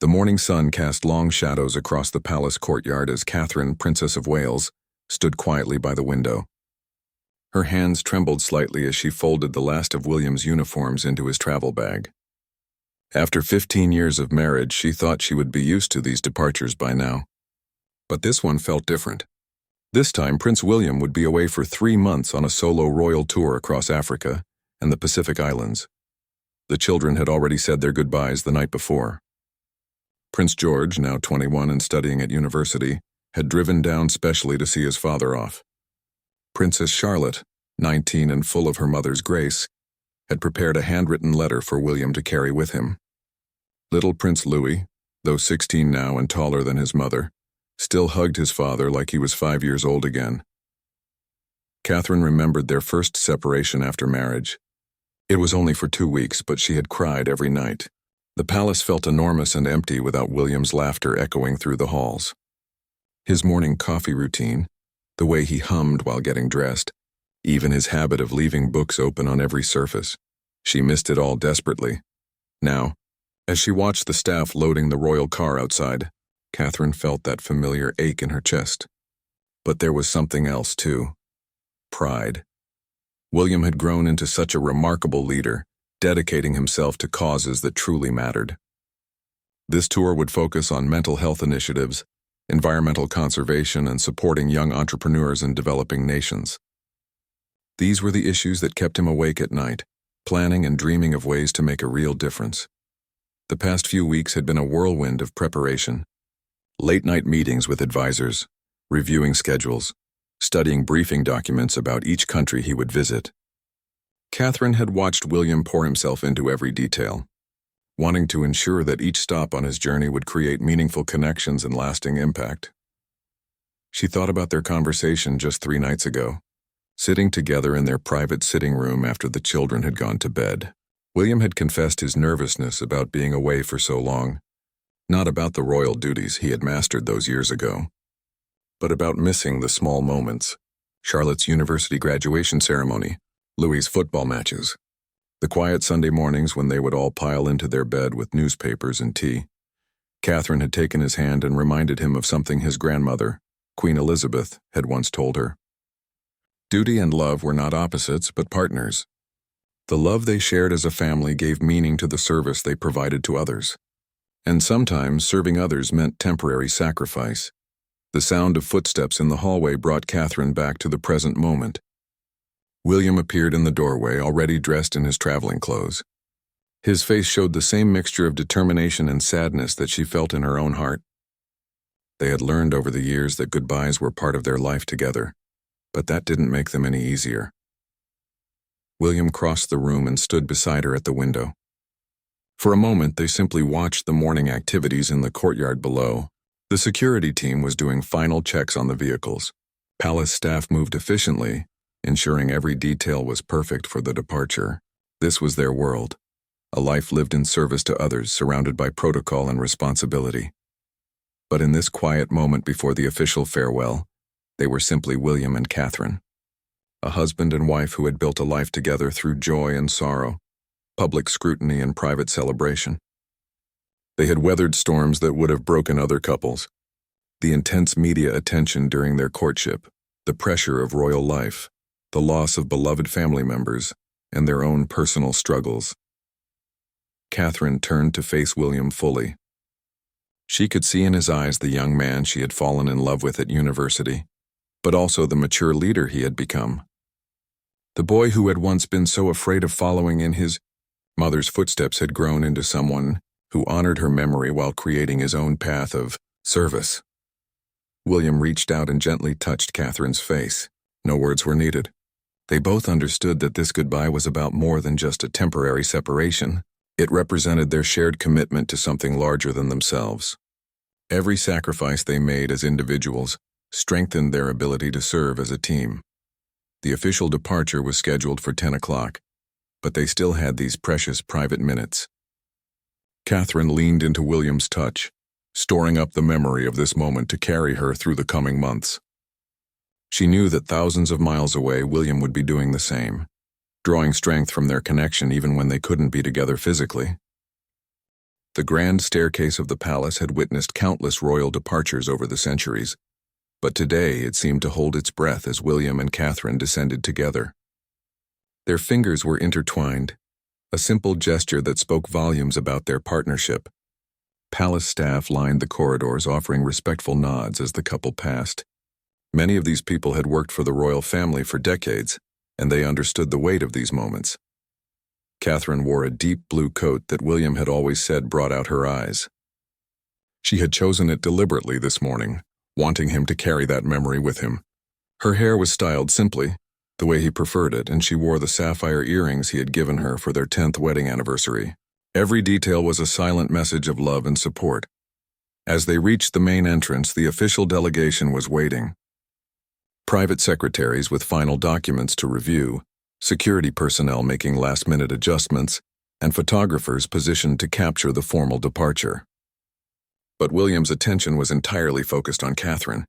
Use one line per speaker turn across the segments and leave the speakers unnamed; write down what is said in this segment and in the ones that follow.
The morning sun cast long shadows across the palace courtyard as Catherine, Princess of Wales, stood quietly by the window. Her hands trembled slightly as she folded the last of William's uniforms into his travel bag. After 15 years of marriage, she thought she would be used to these departures by now. But this one felt different. This time, Prince William would be away for 3 months on a solo royal tour across Africa and the Pacific Islands. The children had already said their goodbyes the night before. Prince George, now 21 and studying at university, had driven down specially to see his father off. Princess Charlotte, 19 and full of her mother's grace, had prepared a handwritten letter for William to carry with him. Little Prince Louis, though 16 now and taller than his mother, still hugged his father like he was 5 years old again. Catherine remembered their first separation after marriage. It was only for 2 weeks, but she had cried every night. The palace felt enormous and empty without William's laughter echoing through the halls. His morning coffee routine, the way he hummed while getting dressed, even his habit of leaving books open on every surface. She missed it all desperately. Now, as she watched the staff loading the royal car outside, Catherine felt that familiar ache in her chest. But there was something else, too. Pride. William had grown into such a remarkable leader, dedicating himself to causes that truly mattered. This tour would focus on mental health initiatives, environmental conservation, and supporting young entrepreneurs in developing nations. These were the issues that kept him awake at night, planning and dreaming of ways to make a real difference. The past few weeks had been a whirlwind of preparation. Late-night meetings with advisors, reviewing schedules, studying briefing documents about each country he would visit. Catherine had watched William pour himself into every detail, wanting to ensure that each stop on his journey would create meaningful connections and lasting impact. She thought about their conversation just 3 nights ago, sitting together in their private sitting room after the children had gone to bed. William had confessed his nervousness about being away for so long, not about the royal duties he had mastered those years ago, but about missing the small moments: Charlotte's university graduation ceremony, Louis's football matches, the quiet Sunday mornings when they would all pile into their bed with newspapers and tea. Catherine had taken his hand and reminded him of something his grandmother, Queen Elizabeth, had once told her. Duty and love were not opposites, but partners. The love they shared as a family gave meaning to the service they provided to others. And sometimes serving others meant temporary sacrifice. The sound of footsteps in the hallway brought Catherine back to the present moment. William appeared in the doorway, already dressed in his traveling clothes. His face showed the same mixture of determination and sadness that she felt in her own heart. They had learned over the years that goodbyes were part of their life together, but that didn't make them any easier. William crossed the room and stood beside her at the window. For a moment, they simply watched the morning activities in the courtyard below. The security team was doing final checks on the vehicles. Palace staff moved efficiently, ensuring every detail was perfect for the departure. This was their world, a life lived in service to others, surrounded by protocol and responsibility. But in this quiet moment before the official farewell, they were simply William and Catherine, a husband and wife who had built a life together through joy and sorrow, public scrutiny and private celebration. They had weathered storms that would have broken other couples: the intense media attention during their courtship, the pressure of royal life, the loss of beloved family members, and their own personal struggles. Catherine turned to face William fully. She could see in his eyes the young man she had fallen in love with at university, but also the mature leader he had become. The boy who had once been so afraid of following in his mother's footsteps had grown into someone who honored her memory while creating his own path of service. William reached out and gently touched Catherine's face. No words were needed. They both understood that this goodbye was about more than just a temporary separation. It represented their shared commitment to something larger than themselves. Every sacrifice they made as individuals strengthened their ability to serve as a team. The official departure was scheduled for 10 o'clock, but they still had these precious private minutes. Catherine leaned into William's touch, storing up the memory of this moment to carry her through the coming months. She knew that thousands of miles away, William would be doing the same, drawing strength from their connection even when they couldn't be together physically. The grand staircase of the palace had witnessed countless royal departures over the centuries, but today it seemed to hold its breath as William and Catherine descended together. Their fingers were intertwined, a simple gesture that spoke volumes about their partnership. Palace staff lined the corridors, offering respectful nods as the couple passed. Many of these people had worked for the royal family for decades, and they understood the weight of these moments. Catherine wore a deep blue coat that William had always said brought out her eyes. She had chosen it deliberately this morning, wanting him to carry that memory with him. Her hair was styled simply, the way he preferred it, and she wore the sapphire earrings he had given her for their 10th wedding anniversary. Every detail was a silent message of love and support. As they reached the main entrance, the official delegation was waiting. Private secretaries with final documents to review, security personnel making last-minute adjustments, and photographers positioned to capture the formal departure. But William's attention was entirely focused on Catherine.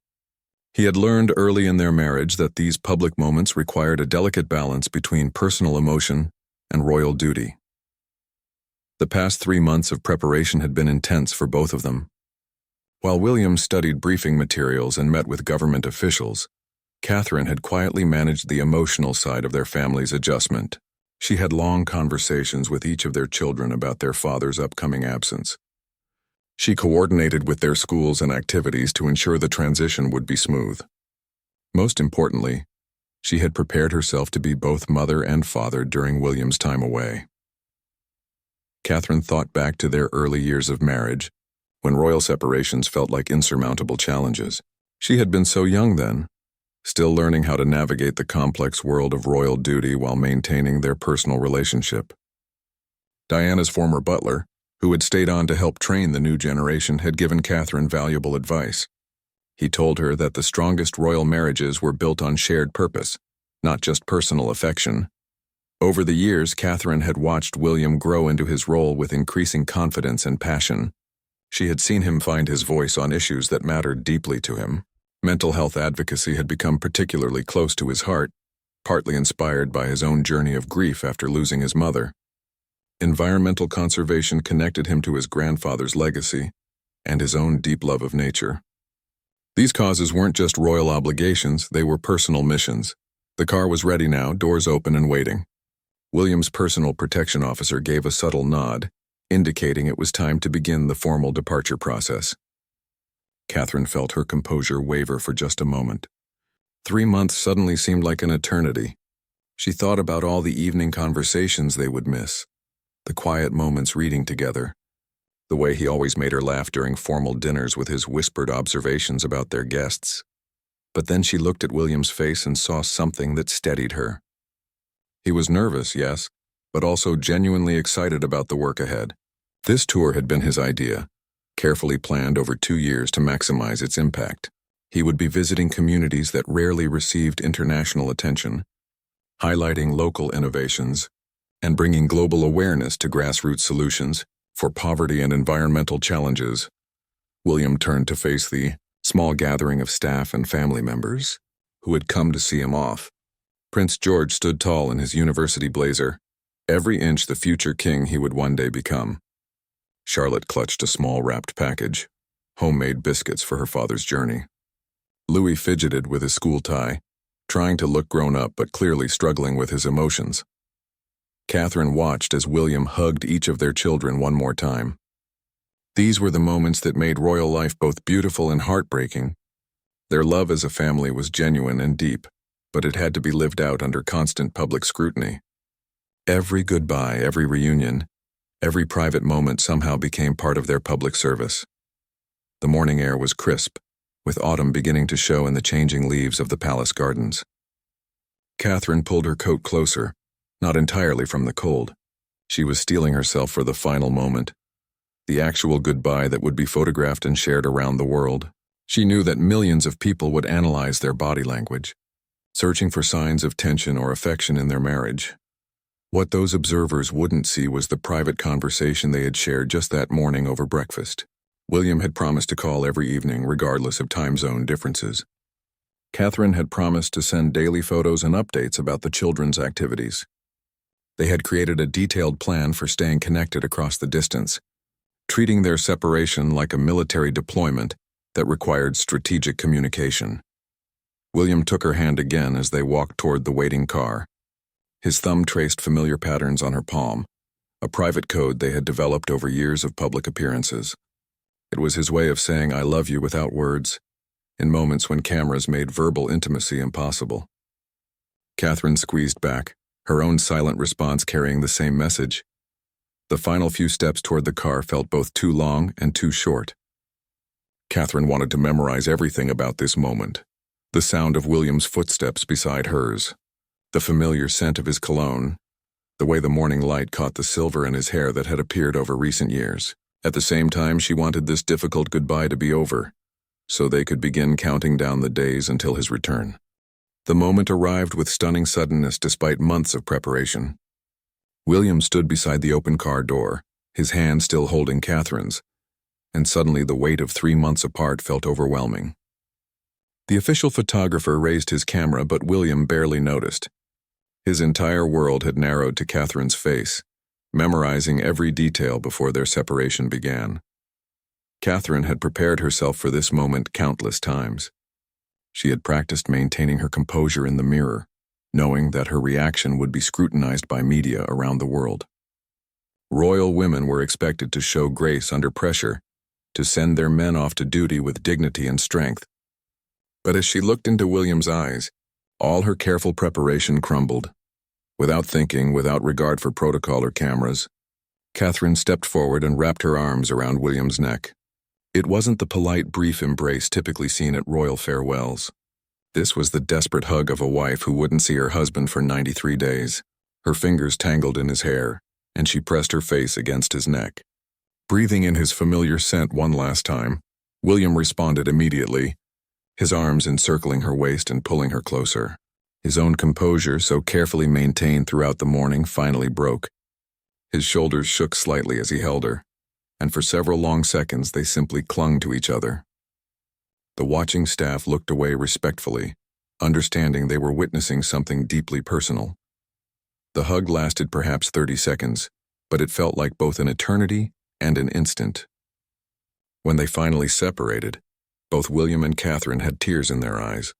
He had learned early in their marriage that these public moments required a delicate balance between personal emotion and royal duty. The past 3 months of preparation had been intense for both of them. While William studied briefing materials and met with government officials, Catherine had quietly managed the emotional side of their family's adjustment. She had long conversations with each of their children about their father's upcoming absence. She coordinated with their schools and activities to ensure the transition would be smooth. Most importantly, she had prepared herself to be both mother and father during William's time away. Catherine thought back to their early years of marriage, when royal separations felt like insurmountable challenges. She had been so young then, still learning how to navigate the complex world of royal duty while maintaining their personal relationship. Diana's former butler, who had stayed on to help train the new generation, had given Catherine valuable advice. He told her that the strongest royal marriages were built on shared purpose, not just personal affection. Over the years, Catherine had watched William grow into his role with increasing confidence and passion. She had seen him find his voice on issues that mattered deeply to him. Mental health advocacy had become particularly close to his heart, partly inspired by his own journey of grief after losing his mother. Environmental conservation connected him to his grandfather's legacy and his own deep love of nature. These causes weren't just royal obligations, they were personal missions. The car was ready now, doors open and waiting. William's personal protection officer gave a subtle nod, indicating it was time to begin the formal departure process. Catherine felt her composure waver for just a moment. 3 months suddenly seemed like an eternity. She thought about all the evening conversations they would miss, the quiet moments reading together, the way he always made her laugh during formal dinners with his whispered observations about their guests. But then she looked at William's face and saw something that steadied her. He was nervous, yes, but also genuinely excited about the work ahead. This tour had been his idea, carefully planned over 2 years to maximize its impact. He would be visiting communities that rarely received international attention, highlighting local innovations, and bringing global awareness to grassroots solutions for poverty and environmental challenges. William turned to face the small gathering of staff and family members who had come to see him off. Prince George stood tall in his university blazer, every inch the future king he would one day become. Charlotte clutched a small wrapped package, homemade biscuits for her father's journey. Louis fidgeted with his school tie, trying to look grown up but clearly struggling with his emotions. Catherine watched as William hugged each of their children one more time. These were the moments that made royal life both beautiful and heartbreaking. Their love as a family was genuine and deep, but it had to be lived out under constant public scrutiny. Every goodbye, every reunion, every private moment somehow became part of their public service. The morning air was crisp, with autumn beginning to show in the changing leaves of the palace gardens. Catherine pulled her coat closer, not entirely from the cold. She was steeling herself for the final moment, the actual goodbye that would be photographed and shared around the world. She knew that millions of people would analyze their body language, searching for signs of tension or affection in their marriage. What those observers wouldn't see was the private conversation they had shared just that morning over breakfast. William had promised to call every evening, regardless of time zone differences. Catherine had promised to send daily photos and updates about the children's activities. They had created a detailed plan for staying connected across the distance, treating their separation like a military deployment that required strategic communication. William took her hand again as they walked toward the waiting car. His thumb traced familiar patterns on her palm, a private code they had developed over years of public appearances. It was his way of saying "I love you" without words, in moments when cameras made verbal intimacy impossible. Catherine squeezed back, her own silent response carrying the same message. The final few steps toward the car felt both too long and too short. Catherine wanted to memorize everything about this moment. The sound of William's footsteps beside hers, the familiar scent of his cologne, the way the morning light caught the silver in his hair that had appeared over recent years. At the same time, she wanted this difficult goodbye to be over, so they could begin counting down the days until his return. The moment arrived with stunning suddenness despite months of preparation. William stood beside the open car door, his hand still holding Catherine's, and suddenly the weight of 3 months apart felt overwhelming. The official photographer raised his camera, but William barely noticed. His entire world had narrowed to Catherine's face, memorizing every detail before their separation began. Catherine had prepared herself for this moment countless times. She had practiced maintaining her composure in the mirror, knowing that her reaction would be scrutinized by media around the world. Royal women were expected to show grace under pressure, to send their men off to duty with dignity and strength. But as she looked into William's eyes, all her careful preparation crumbled. Without thinking, without regard for protocol or cameras, Catherine stepped forward and wrapped her arms around William's neck. It wasn't the polite, brief embrace typically seen at royal farewells. This was the desperate hug of a wife who wouldn't see her husband for 93 days. Her fingers tangled in his hair, and she pressed her face against his neck. Breathing in his familiar scent one last time, William responded immediately, his arms encircling her waist and pulling her closer. His own composure, so carefully maintained throughout the morning, finally broke. His shoulders shook slightly as he held her, and for several long seconds they simply clung to each other. The watching staff looked away respectfully, understanding they were witnessing something deeply personal. The hug lasted perhaps 30 seconds, but it felt like both an eternity and an instant. When they finally separated, both William and Catherine had tears in their eyes.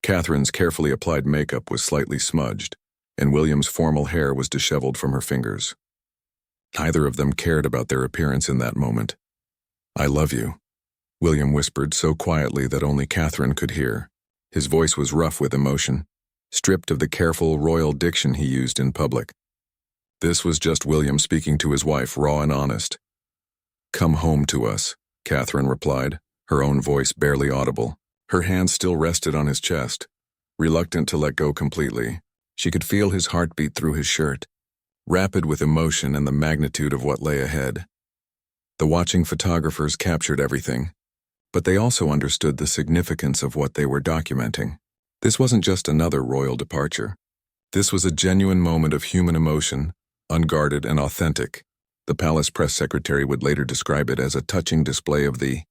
Catherine's carefully applied makeup was slightly smudged, and William's formal hair was disheveled from her fingers. Neither of them cared about their appearance in that moment. "I love you," William whispered so quietly that only Catherine could hear. His voice was rough with emotion, stripped of the careful royal diction he used in public. This was just William speaking to his wife, raw and honest. "Come home to us," Catherine replied, her own voice barely audible. Her hand still rested on his chest, reluctant to let go completely. She could feel his heartbeat through his shirt, rapid with emotion and the magnitude of what lay ahead. The watching photographers captured everything, but they also understood the significance of what they were documenting. This wasn't just another royal departure. This was a genuine moment of human emotion, unguarded and authentic. The palace press secretary would later describe it as a touching display of the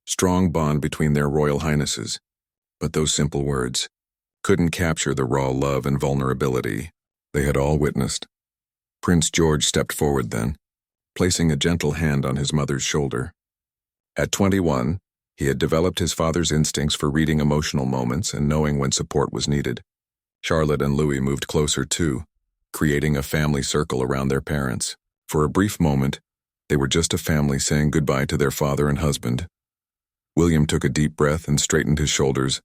strong bond between their royal highnesses. But those simple words couldn't capture the raw love and vulnerability they had all witnessed. Prince George stepped forward then, placing a gentle hand on his mother's shoulder. At 21, he had developed his father's instincts for reading emotional moments and knowing when support was needed. Charlotte and Louis moved closer too, creating a family circle around their parents. For a brief moment, they were just a family saying goodbye to their father and husband. William took a deep breath and straightened his shoulders,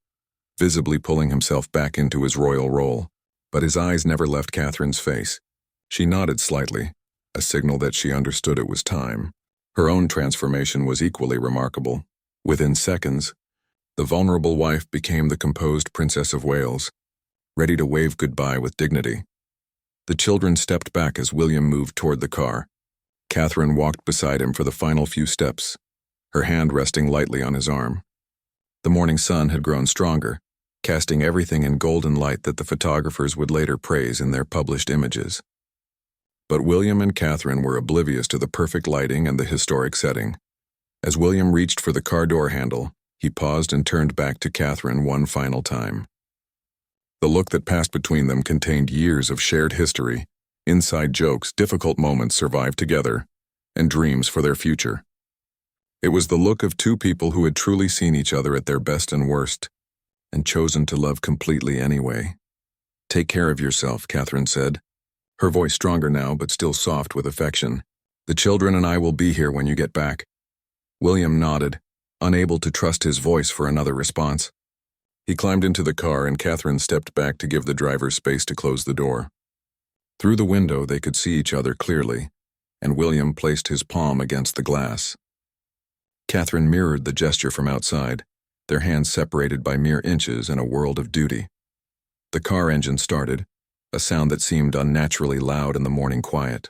visibly pulling himself back into his royal role. But his eyes never left Catherine's face. She nodded slightly, a signal that she understood it was time. Her own transformation was equally remarkable. Within seconds, the vulnerable wife became the composed Princess of Wales, ready to wave goodbye with dignity. The children stepped back as William moved toward the car. Catherine walked beside him for the final few steps, her hand resting lightly on his arm. The morning sun had grown stronger, casting everything in golden light that the photographers would later praise in their published images. But William and Catherine were oblivious to the perfect lighting and the historic setting. As William reached for the car door handle, he paused and turned back to Catherine one final time. The look that passed between them contained years of shared history, inside jokes, difficult moments survived together, and dreams for their future. It was the look of two people who had truly seen each other at their best and worst, and chosen to love completely anyway. "Take care of yourself," Catherine said, her voice stronger now but still soft with affection. "The children and I will be here when you get back." William nodded, unable to trust his voice for another response. He climbed into the car and Catherine stepped back to give the driver space to close the door. Through the window they could see each other clearly, and William placed his palm against the glass. Catherine mirrored the gesture from outside, their hands separated by mere inches in a world of duty. The car engine started, a sound that seemed unnaturally loud in the morning quiet.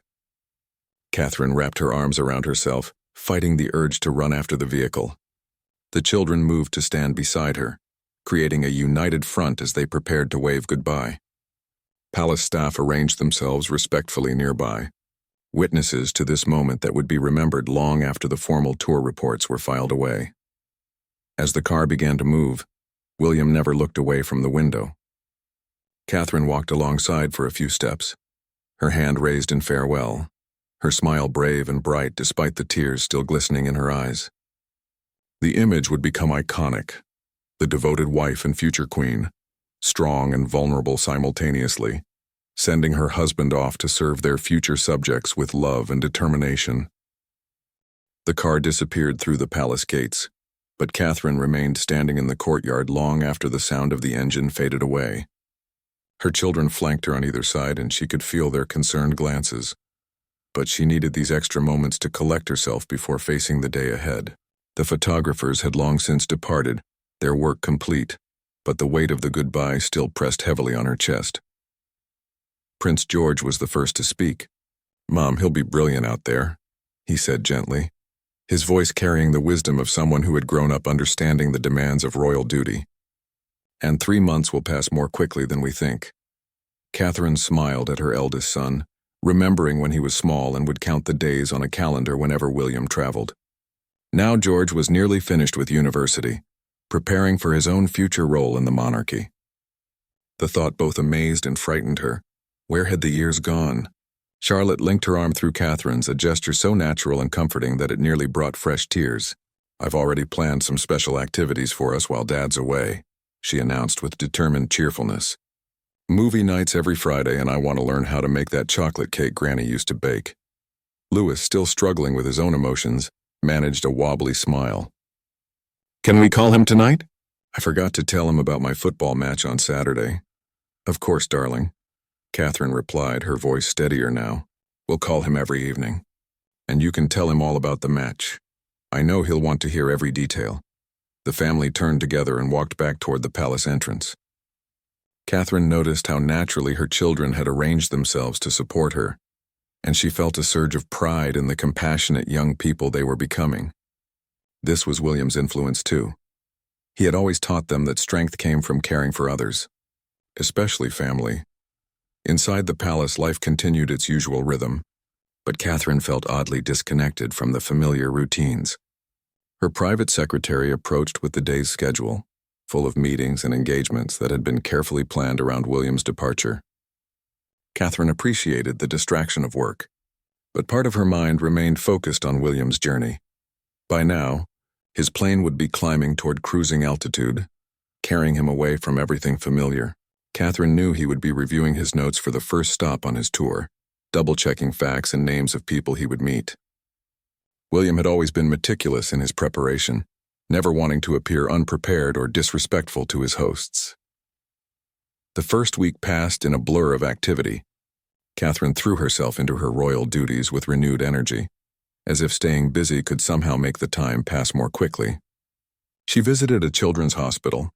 Catherine wrapped her arms around herself, fighting the urge to run after the vehicle. The children moved to stand beside her, creating a united front as they prepared to wave goodbye. Palace staff arranged themselves respectfully nearby, witnesses to this moment that would be remembered long after the formal tour reports were filed away. As the car began to move, William never looked away from the window. Catherine walked alongside for a few steps, her hand raised in farewell, her smile brave and bright despite the tears still glistening in her eyes. The image would become iconic, the devoted wife and future queen, strong and vulnerable simultaneously, sending her husband off to serve their future subjects with love and determination. The car disappeared through the palace gates, but Catherine remained standing in the courtyard long after the sound of the engine faded away. Her children flanked her on either side and she could feel their concerned glances, but she needed these extra moments to collect herself before facing the day ahead. The photographers had long since departed, their work complete, but the weight of the goodbye still pressed heavily on her chest. Prince George was the first to speak. "Mom, he'll be brilliant out there," he said gently, his voice carrying the wisdom of someone who had grown up understanding the demands of royal duty. "And 3 months will pass more quickly than we think." Catherine smiled at her eldest son, remembering when he was small and would count the days on a calendar whenever William traveled. Now George was nearly finished with university, preparing for his own future role in the monarchy. The thought both amazed and frightened her. Where had the years gone? Charlotte linked her arm through Catherine's, a gesture so natural and comforting that it nearly brought fresh tears. "I've already planned some special activities for us while Dad's away," she announced with determined cheerfulness. "Movie nights every Friday, and I want to learn how to make that chocolate cake Granny used to bake." Louis, still struggling with his own emotions, managed a wobbly smile. "Can we call him tonight? I forgot to tell him about my football match on Saturday." "Of course, darling," Catherine replied, her voice steadier now. "We'll call him every evening. And you can tell him all about the match. I know he'll want to hear every detail." The family turned together and walked back toward the palace entrance. Catherine noticed how naturally her children had arranged themselves to support her, and she felt a surge of pride in the compassionate young people they were becoming. This was William's influence too. He had always taught them that strength came from caring for others, especially family. Inside the palace, life continued its usual rhythm, but Catherine felt oddly disconnected from the familiar routines. Her private secretary approached with the day's schedule, full of meetings and engagements that had been carefully planned around William's departure. Catherine appreciated the distraction of work, but part of her mind remained focused on William's journey. By now, his plane would be climbing toward cruising altitude, carrying him away from everything familiar. Catherine knew he would be reviewing his notes for the first stop on his tour, double-checking facts and names of people he would meet. William had always been meticulous in his preparation, never wanting to appear unprepared or disrespectful to his hosts. The first week passed in a blur of activity. Catherine threw herself into her royal duties with renewed energy, as if staying busy could somehow make the time pass more quickly. She visited a children's hospital,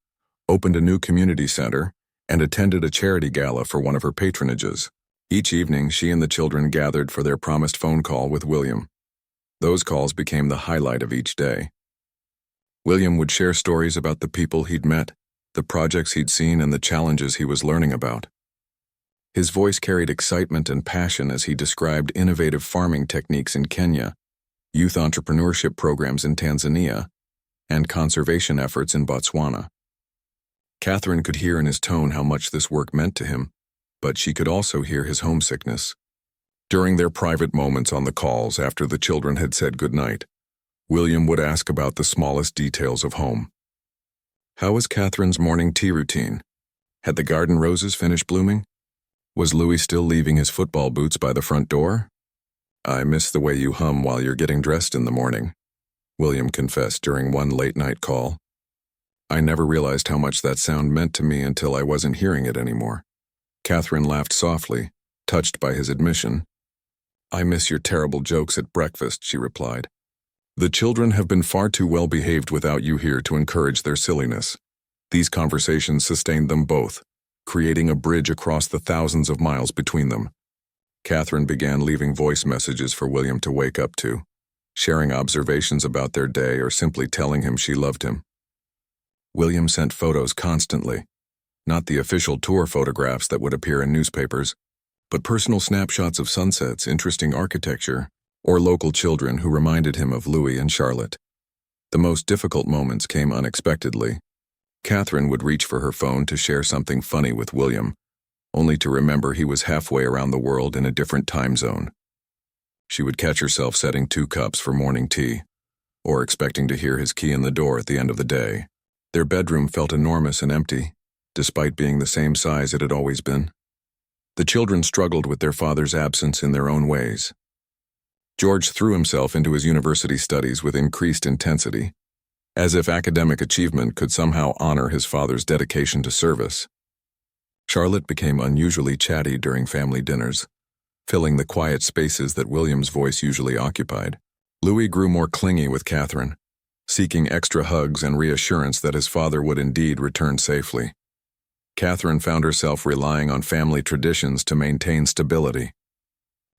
opened a new community center, and attended a charity gala for one of her patronages. Each evening, she and the children gathered for their promised phone call with William. Those calls became the highlight of each day. William would share stories about the people he'd met, the projects he'd seen, and the challenges he was learning about. His voice carried excitement and passion as he described innovative farming techniques in Kenya, youth entrepreneurship programs in Tanzania, and conservation efforts in Botswana. Catherine could hear in his tone how much this work meant to him, but she could also hear his homesickness. During their private moments on the calls after the children had said goodnight, William would ask about the smallest details of home. How was Catherine's morning tea routine? Had the garden roses finished blooming? Was Louis still leaving his football boots by the front door? I miss the way you hum while you're getting dressed in the morning, William confessed during one late-night call. I never realized how much that sound meant to me until I wasn't hearing it anymore. Catherine laughed softly, touched by his admission. I miss your terrible jokes at breakfast, she replied. The children have been far too well behaved without you here to encourage their silliness. These conversations sustained them both, creating a bridge across the thousands of miles between them. Catherine began leaving voice messages for William to wake up to, sharing observations about their day or simply telling him she loved him. William sent photos constantly, not the official tour photographs that would appear in newspapers, but personal snapshots of sunsets, interesting architecture, or local children who reminded him of Louis and Charlotte. The most difficult moments came unexpectedly. Catherine would reach for her phone to share something funny with William, only to remember he was halfway around the world in a different time zone. She would catch herself setting 2 cups for morning tea, or expecting to hear his key in the door at the end of the day. Their bedroom felt enormous and empty, despite being the same size it had always been. The children struggled with their father's absence in their own ways. George threw himself into his university studies with increased intensity, as if academic achievement could somehow honor his father's dedication to service. Charlotte became unusually chatty during family dinners, filling the quiet spaces that William's voice usually occupied. Louis grew more clingy with Catherine, seeking extra hugs and reassurance that his father would indeed return safely. Catherine found herself relying on family traditions to maintain stability.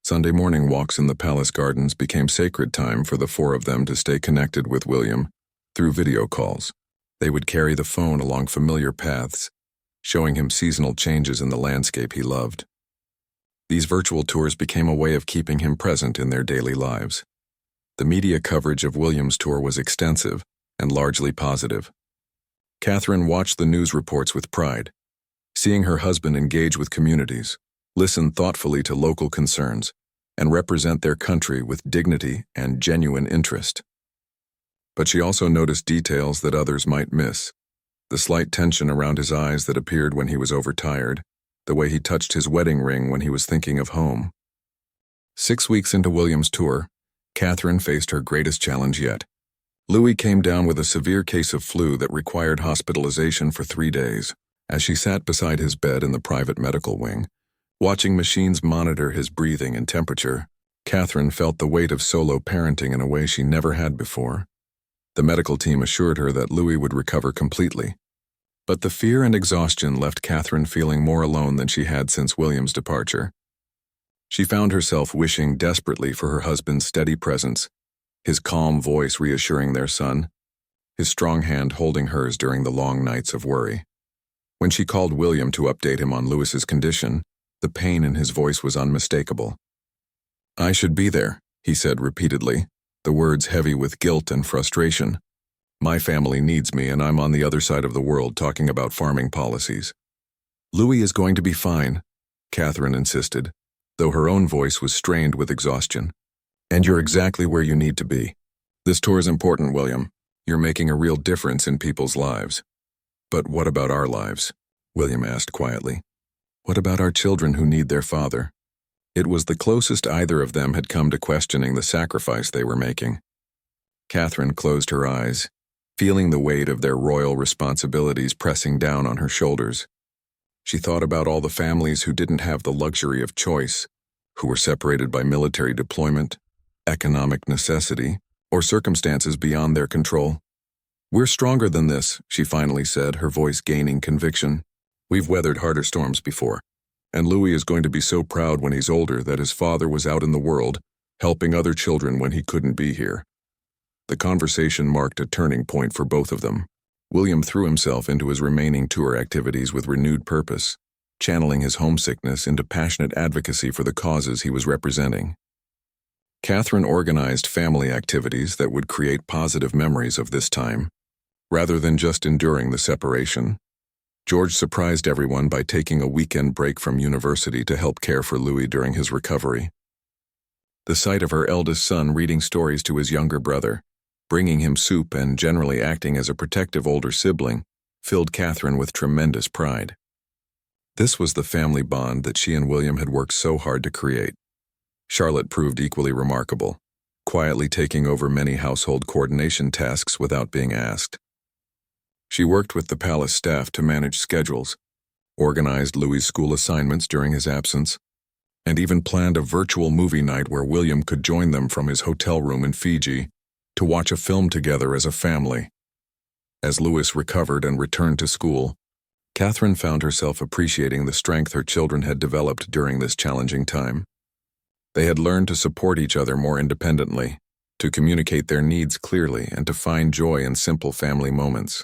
Sunday morning walks in the palace gardens became sacred time for the 4 of them to stay connected with William through video calls. They would carry the phone along familiar paths, showing him seasonal changes in the landscape he loved. These virtual tours became a way of keeping him present in their daily lives. The media coverage of William's tour was extensive and largely positive. Catherine watched the news reports with pride, seeing her husband engage with communities, listen thoughtfully to local concerns, and represent their country with dignity and genuine interest. But she also noticed details that others might miss. The slight tension around his eyes that appeared when he was overtired, the way he touched his wedding ring when he was thinking of home. 6 weeks into William's tour, Catherine faced her greatest challenge yet. Louis came down with a severe case of flu that required hospitalization for 3 days. As she sat beside his bed in the private medical wing, watching machines monitor his breathing and temperature, Catherine felt the weight of solo parenting in a way she never had before. The medical team assured her that Louis would recover completely. But the fear and exhaustion left Catherine feeling more alone than she had since William's departure. She found herself wishing desperately for her husband's steady presence, his calm voice reassuring their son, his strong hand holding hers during the long nights of worry. When she called William to update him on Louis's condition, the pain in his voice was unmistakable. I should be there, he said repeatedly, the words heavy with guilt and frustration. My family needs me and I'm on the other side of the world talking about farming policies. Louis is going to be fine, Catherine insisted, though her own voice was strained with exhaustion. And you're exactly where you need to be. This tour is important, William. You're making a real difference in people's lives. But what about our lives? William asked quietly. What about our children who need their father? It was the closest either of them had come to questioning the sacrifice they were making. Catherine closed her eyes, feeling the weight of their royal responsibilities pressing down on her shoulders. She thought about all the families who didn't have the luxury of choice, who were separated by military deployment, economic necessity, or circumstances beyond their control. We're stronger than this, she finally said, her voice gaining conviction. We've weathered harder storms before, and Louis is going to be so proud when he's older that his father was out in the world, helping other children when he couldn't be here. The conversation marked a turning point for both of them. William threw himself into his remaining tour activities with renewed purpose, channeling his homesickness into passionate advocacy for the causes he was representing. Catherine organized family activities that would create positive memories of this time, rather than just enduring the separation. George surprised everyone by taking a weekend break from university to help care for Louis during his recovery. The sight of her eldest son reading stories to his younger brother, bringing him soup and generally acting as a protective older sibling, filled Catherine with tremendous pride. This was the family bond that she and William had worked so hard to create. Charlotte proved equally remarkable, quietly taking over many household coordination tasks without being asked. She worked with the palace staff to manage schedules, organized Louis's school assignments during his absence, and even planned a virtual movie night where William could join them from his hotel room in Fiji to watch a film together as a family. As Louis recovered and returned to school, Catherine found herself appreciating the strength her children had developed during this challenging time. They had learned to support each other more independently, to communicate their needs clearly, and to find joy in simple family moments.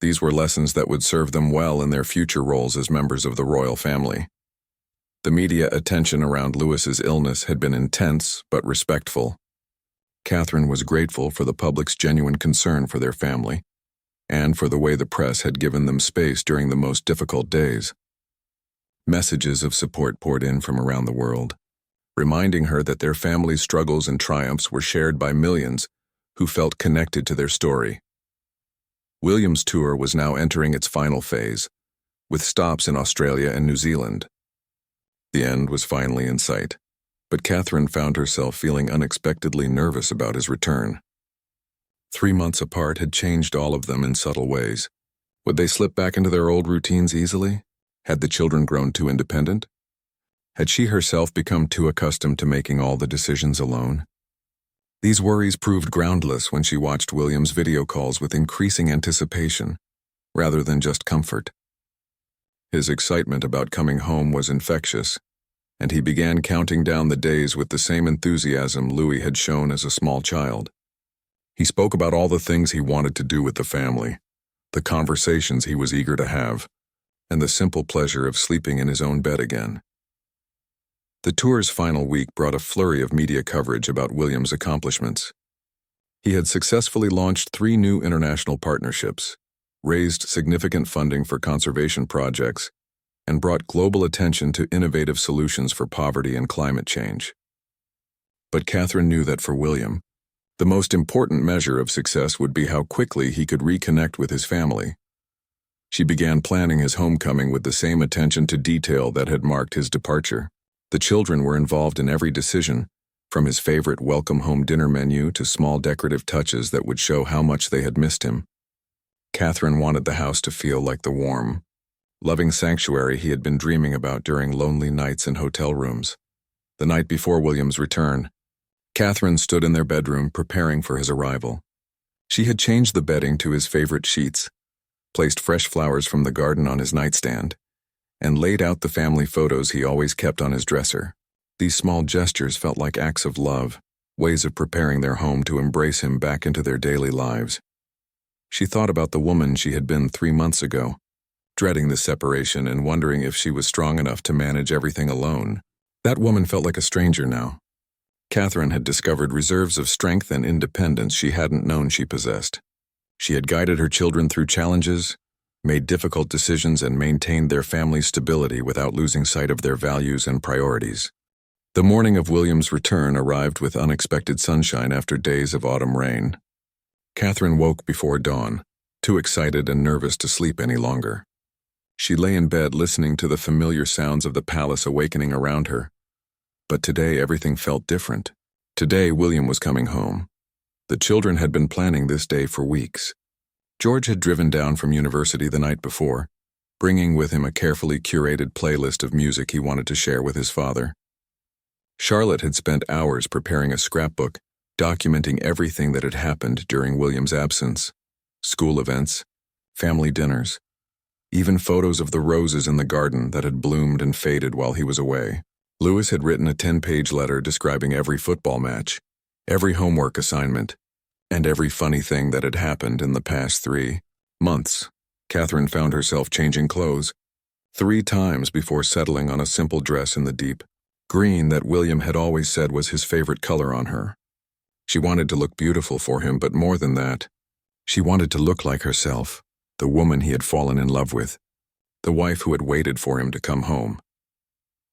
These were lessons that would serve them well in their future roles as members of the royal family. The media attention around Louis's illness had been intense but respectful. Catherine was grateful for the public's genuine concern for their family, and for the way the press had given them space during the most difficult days. Messages of support poured in from around the world, reminding her that their family's struggles and triumphs were shared by millions who felt connected to their story. William's tour was now entering its final phase, with stops in Australia and New Zealand. The end was finally in sight, but Catherine found herself feeling unexpectedly nervous about his return. 3 months apart had changed all of them in subtle ways. Would they slip back into their old routines easily? Had the children grown too independent? Had she herself become too accustomed to making all the decisions alone? These worries proved groundless when she watched William's video calls with increasing anticipation, rather than just comfort. His excitement about coming home was infectious, and he began counting down the days with the same enthusiasm Louis had shown as a small child. He spoke about all the things he wanted to do with the family, the conversations he was eager to have, and the simple pleasure of sleeping in his own bed again. The tour's final week brought a flurry of media coverage about William's accomplishments. He had successfully launched 3 new international partnerships, raised significant funding for conservation projects, and brought global attention to innovative solutions for poverty and climate change. But Catherine knew that for William, the most important measure of success would be how quickly he could reconnect with his family. She began planning his homecoming with the same attention to detail that had marked his departure. The children were involved in every decision, from his favorite welcome home dinner menu to small decorative touches that would show how much they had missed him. Catherine wanted the house to feel like the warm, loving sanctuary he had been dreaming about during lonely nights in hotel rooms. The night before William's return, Catherine stood in their bedroom preparing for his arrival. She had changed the bedding to his favorite sheets, placed fresh flowers from the garden on his nightstand, and laid out the family photos he always kept on his dresser. These small gestures felt like acts of love, ways of preparing their home to embrace him back into their daily lives. She thought about the woman she had been 3 months ago, dreading the separation and wondering if she was strong enough to manage everything alone. That woman felt like a stranger now. Catherine had discovered reserves of strength and independence she hadn't known she possessed. She had guided her children through challenges, made difficult decisions, and maintained their family's stability without losing sight of their values and priorities. The morning of William's return arrived with unexpected sunshine after days of autumn rain. Catherine woke before dawn, too excited and nervous to sleep any longer. She lay in bed listening to the familiar sounds of the palace awakening around her. But today everything felt different. Today William was coming home. The children had been planning this day for weeks. George had driven down from university the night before, bringing with him a carefully curated playlist of music he wanted to share with his father. Charlotte had spent hours preparing a scrapbook, documenting everything that had happened during William's absence: school events, family dinners, even photos of the roses in the garden that had bloomed and faded while he was away. Louis had written a 10-page letter describing every football match, every homework assignment, and every funny thing that had happened in the past 3 months. Catherine found herself changing clothes 3 times before settling on a simple dress in the deep green that William had always said was his favorite color on her. She wanted to look beautiful for him, but more than that, she wanted to look like herself, the woman he had fallen in love with, the wife who had waited for him to come home.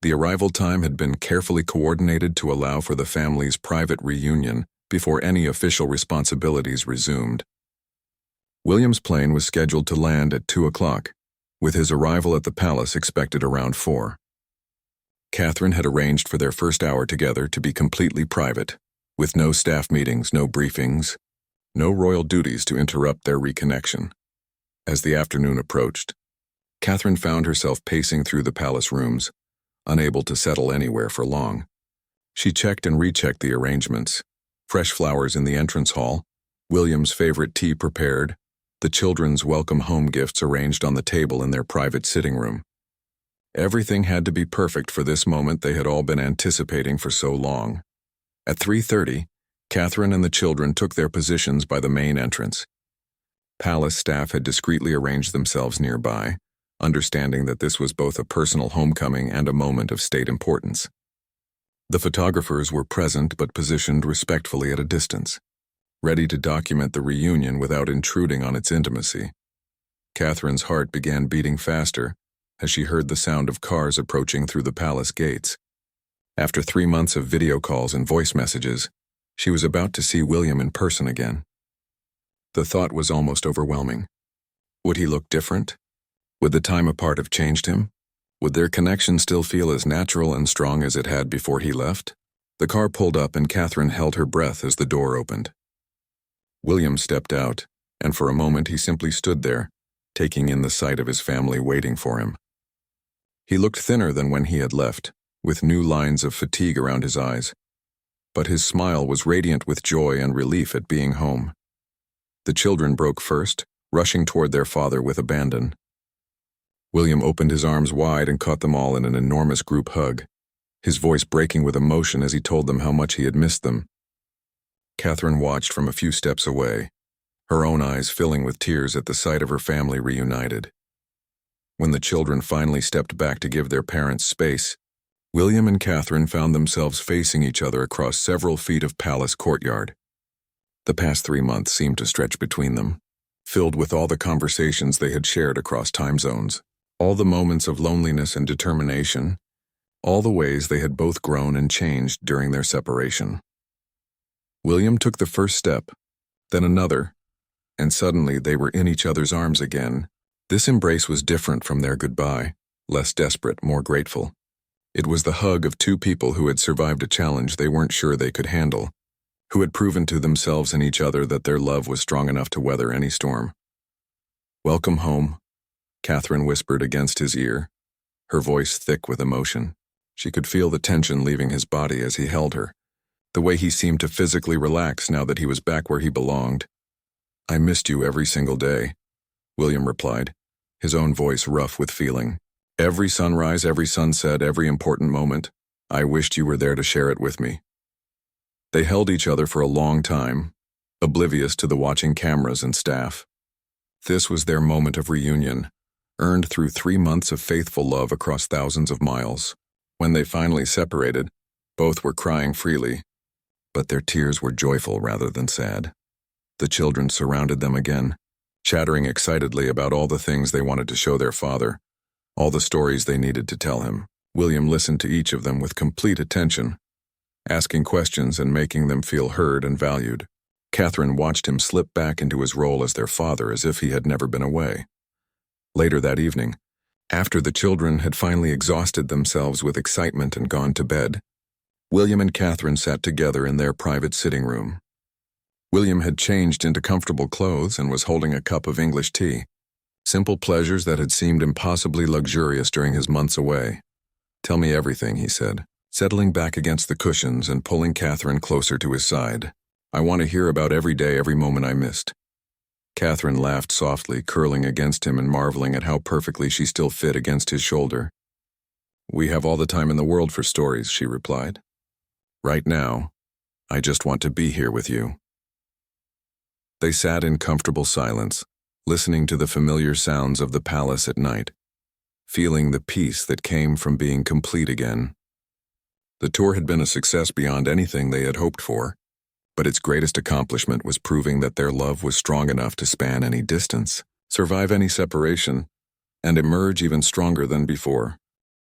The arrival time had been carefully coordinated to allow for the family's private reunion before any official responsibilities resumed. William's plane was scheduled to land at 2 o'clock, with his arrival at the palace expected around 4. Catherine had arranged for their first hour together to be completely private, with no staff meetings, no briefings, no royal duties to interrupt their reconnection. As the afternoon approached, Catherine found herself pacing through the palace rooms, unable to settle anywhere for long. She checked and rechecked the arrangements. Fresh flowers in the entrance hall, William's favorite tea prepared, the children's welcome home gifts arranged on the table in their private sitting room. Everything had to be perfect for this moment they had all been anticipating for so long. At 3:30, Catherine and the children took their positions by the main entrance. Palace staff had discreetly arranged themselves nearby, understanding that this was both a personal homecoming and a moment of state importance. The photographers were present but positioned respectfully at a distance, ready to document the reunion without intruding on its intimacy. Catherine's heart began beating faster as she heard the sound of cars approaching through the palace gates. After 3 months of video calls and voice messages, she was about to see William in person again. The thought was almost overwhelming. Would he look different? Would the time apart have changed him? Would their connection still feel as natural and strong as it had before he left? The car pulled up and Catherine held her breath as the door opened. William stepped out, and for a moment he simply stood there, taking in the sight of his family waiting for him. He looked thinner than when he had left, with new lines of fatigue around his eyes. But his smile was radiant with joy and relief at being home. The children broke first, rushing toward their father with abandon. William opened his arms wide and caught them all in an enormous group hug, his voice breaking with emotion as he told them how much he had missed them. Catherine watched from a few steps away, her own eyes filling with tears at the sight of her family reunited. When the children finally stepped back to give their parents space, William and Catherine found themselves facing each other across several feet of palace courtyard. The past 3 months seemed to stretch between them, filled with all the conversations they had shared across time zones, all the moments of loneliness and determination, all the ways they had both grown and changed during their separation. William took the first step, then another, and suddenly they were in each other's arms again. This embrace was different from their goodbye, less desperate, more grateful. It was the hug of two people who had survived a challenge they weren't sure they could handle, who had proven to themselves and each other that their love was strong enough to weather any storm. "Welcome home," Catherine whispered against his ear, her voice thick with emotion. She could feel the tension leaving his body as he held her, the way he seemed to physically relax now that he was back where he belonged. "I missed you every single day," William replied, his own voice rough with feeling. "Every sunrise, every sunset, every important moment. I wished you were there to share it with me." They held each other for a long time, oblivious to the watching cameras and staff. This was their moment of reunion, earned through 3 months of faithful love across thousands of miles. When they finally separated, both were crying freely, but their tears were joyful rather than sad. The children surrounded them again, chattering excitedly about all the things they wanted to show their father, all the stories they needed to tell him. William listened to each of them with complete attention, asking questions and making them feel heard and valued. Catherine watched him slip back into his role as their father as if he had never been away. Later that evening, after the children had finally exhausted themselves with excitement and gone to bed, William and Catherine sat together in their private sitting room. William had changed into comfortable clothes and was holding a cup of English tea, simple pleasures that had seemed impossibly luxurious during his months away. "Tell me everything," he said, settling back against the cushions and pulling Catherine closer to his side. "I want to hear about every day, every moment I missed." Catherine laughed softly, curling against him and marveling at how perfectly she still fit against his shoulder. "We have all the time in the world for stories," she replied. "Right now, I just want to be here with you." They sat in comfortable silence, listening to the familiar sounds of the palace at night, feeling the peace that came from being complete again. The tour had been a success beyond anything they had hoped for, but its greatest accomplishment was proving that their love was strong enough to span any distance, survive any separation, and emerge even stronger than before.